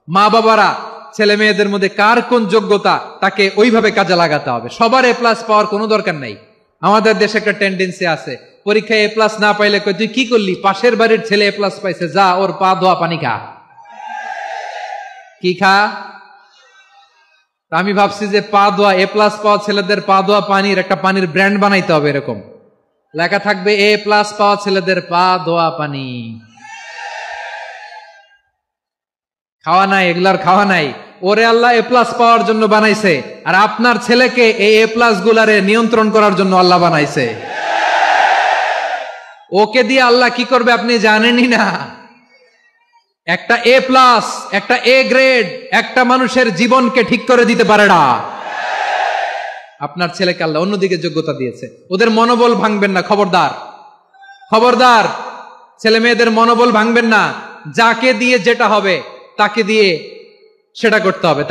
মা বাবারা ছেলে মেয়েদের মধ্যে কার কোন যোগ্যতা তাকে ওইভাবে কাজে লাগাতে হবে। সবার এ প্লাস পাওয়ার কোনো দরকার নাই। আমাদের দেশে একটা টেন্ডেন্সি আছে, পরীক্ষায় এ প্লাস না পাইলে কই তুই কি করলি, পাশের বাড়ির ছেলে এ প্লাস পাইছে, যা ওর পা ধোয়া পানি খা। কি খা? আমি ভাবছি যে পা ধোয়া এ প্লাস পাওয়া ছেলেদের পা ধোয়া পানির একটা পানির ব্র্যান্ড বানাইতে হবে, এরকম লেখা থাকবে এ প্লাস পাওয়া ছেলেদের পা ধোয়া পানি। খাওয়া নাই, এগুলার খাওয়া নাই। ওরে আল্লাহ এ প্লাস পাওয়ার জন্য বানাইছে, আর আপনার ছেলেকে এই এ প্লাস গুলারে নিয়ন্ত্রণ করার জন্য আল্লাহ বানাইছে। ওকে দিয়ে আল্লাহ কি করবে আপনি জানেনই না। একটা এ প্লাস, একটা এ গ্রেড একটা মানুষের জীবনকে ঠিক করে দিতে পারে না। আপনার ছেলেকে আল্লাহ অন্যদিকে যোগ্যতা দিয়েছে, ওদের মনোবল ভাঙবেন না। খবরদার, খবরদার, ছেলে মেয়েদের মনোবল ভাঙবেন না। যাকে দিয়ে যেটা হবে তাকে দিয়ে সেটা করতে হবে।